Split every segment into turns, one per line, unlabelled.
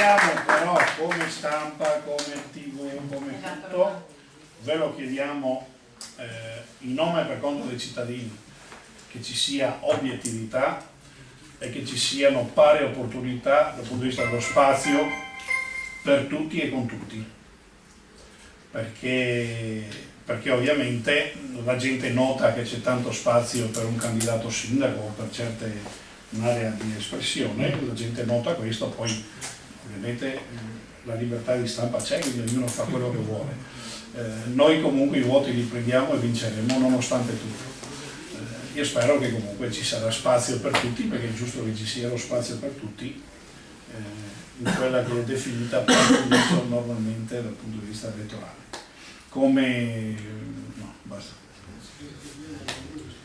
chiediamo però come stampa, come TV, come tutto, ve lo chiediamo in nome e per conto dei cittadini, che ci sia obiettività e che ci siano pari opportunità dal punto di vista dello spazio per tutti e con tutti, perché ovviamente la gente nota che c'è tanto spazio per un candidato sindaco o per certe un'area di espressione, la gente nota questo, poi ovviamente la libertà di stampa c'è, quindi ognuno fa quello che vuole. Noi comunque i voti li prendiamo e vinceremo nonostante tutto. Io spero che comunque ci sarà spazio per tutti, perché è giusto che ci sia lo spazio per tutti in quella che è definita normalmente dal punto di vista elettorale. Come... no, basta.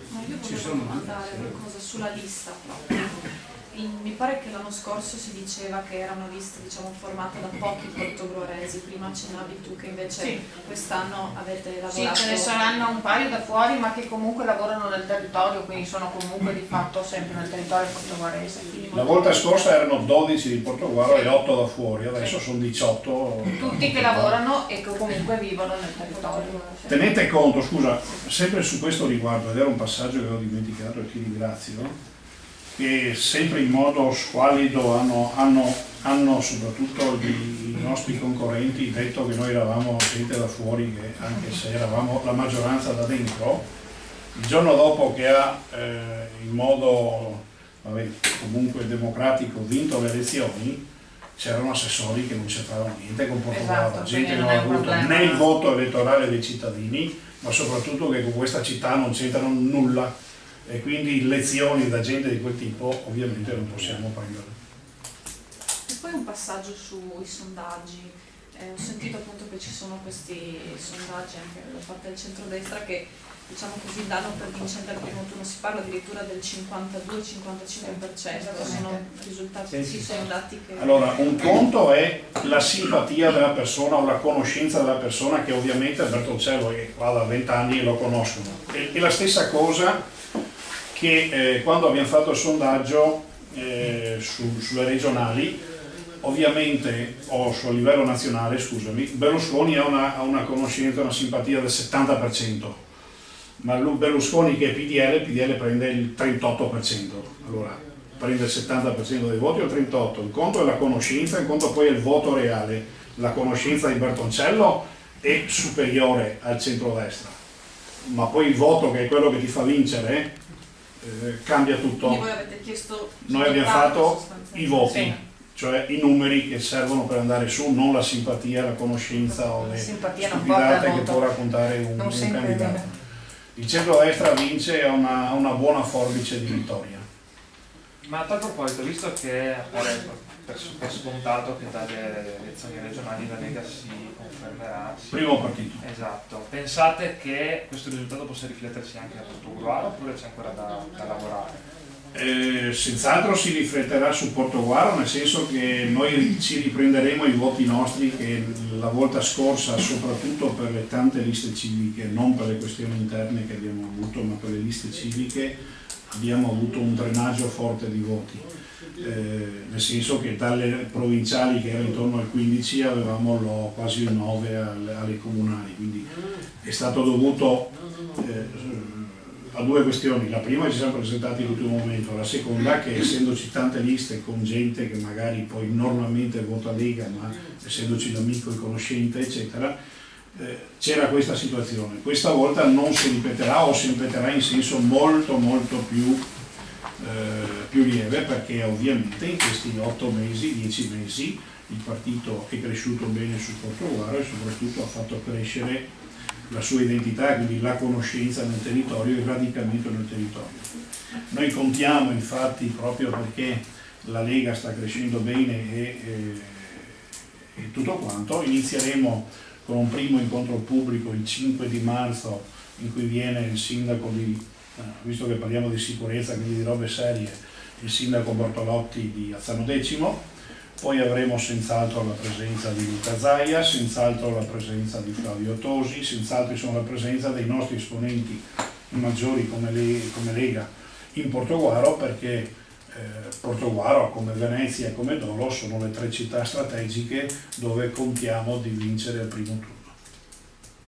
Ma io volevo domandare una cosa sulla lista proprio. Mi pare che l'anno scorso si diceva che era una lista, diciamo, formata da pochi portogruaresi, prima accennavi tu che invece sì, quest'anno avete lavorato...
Sì, ce ne saranno un paio da fuori ma che comunque lavorano nel territorio, quindi sono comunque di fatto sempre nel territorio portoguarese.
La volta scorsa erano 12 di Portogallo e 8 da fuori, adesso sono 18.
Tutti che lavorano e che comunque vivono nel territorio.
Tenete conto, scusa, sempre su questo riguardo, ed era un passaggio che ho dimenticato e ti ringrazio, che sempre in modo squallido hanno soprattutto i nostri concorrenti detto che noi eravamo gente da fuori, che anche se eravamo la maggioranza da dentro, il giorno dopo che ha in modo comunque democratico vinto le elezioni, c'erano assessori che non c'entravano niente con Portogallo,
esatto,
gente che non ha avuto né il voto elettorale dei cittadini, ma soprattutto che con questa città non c'entrano nulla. E quindi lezioni da gente di quel tipo ovviamente non possiamo prendere.
E poi un passaggio sui sondaggi. Ho sentito appunto che ci sono questi sondaggi anche da parte del centrodestra che, diciamo così, danno per vincente al primo turno, si parla addirittura del 52-55%, sono risultati, sì, sono dati che...
Allora, un conto è la simpatia della persona o la conoscenza della persona, che ovviamente Bertoncello è qua da 20 anni e lo conoscono. E la stessa cosa che quando abbiamo fatto il sondaggio sulle regionali, ovviamente, o a livello nazionale, scusami, Berlusconi ha una conoscenza, una simpatia del 70%, ma Berlusconi che è PDL prende il 38%, allora prende il 70% dei voti o il 38%, il conto è la conoscenza, il conto poi è il voto reale. La conoscenza di Bertoncello è superiore al centrodestra, ma poi il voto, che è quello che ti fa vincere, cambia tutto.
Quindi voi avete chiesto...
Noi abbiamo fatto i voti, sì, cioè i numeri che servono per andare su, non la simpatia, la conoscenza o le stupidate che può raccontare un candidato. Il centrodestra vince a una buona forbice di vittoria.
Ma a tal proposito, visto che appare per scontato che dalle elezioni regionali la Lega si confermerà
primo partito.
Esatto, pensate che questo risultato possa riflettersi anche a Portogruaro oppure c'è ancora da lavorare?
Senz'altro si rifletterà su Portogruaro, nel senso che noi ci riprenderemo i voti nostri che la volta scorsa, soprattutto per le tante liste civiche, non per le questioni interne che abbiamo avuto, ma per le liste civiche, abbiamo avuto un drenaggio forte di voti. Nel senso che dalle provinciali, che era intorno al 15, avevamo quasi il 9 alle comunali, quindi è stato dovuto a due questioni: la prima, ci siamo presentati all'ultimo momento; la seconda, che essendoci tante liste con gente che magari poi normalmente vota Lega, ma essendoci l'amico, il conoscente eccetera, c'era questa situazione. Questa volta non si ripeterà, o si ripeterà in senso molto più lieve, perché ovviamente in questi 8 mesi, 10 mesi, il partito è cresciuto bene sul Portogruaro e soprattutto ha fatto crescere la sua identità, quindi la conoscenza nel territorio, il radicamento nel territorio. Noi contiamo infatti, proprio perché la Lega sta crescendo bene e tutto quanto, inizieremo con un primo incontro pubblico il 5 di marzo in cui viene il sindaco visto che parliamo di sicurezza, quindi di robe serie, il sindaco Bortolotti di Azzano Decimo, poi avremo senz'altro la presenza di Luca Zaia, senz'altro la presenza di Flavio Tosi, senz'altro la presenza dei nostri esponenti maggiori come Lega in Portogruaro, perché Portogruaro, come Venezia e come Dolo sono le 3 città strategiche dove contiamo di vincere il primo turno.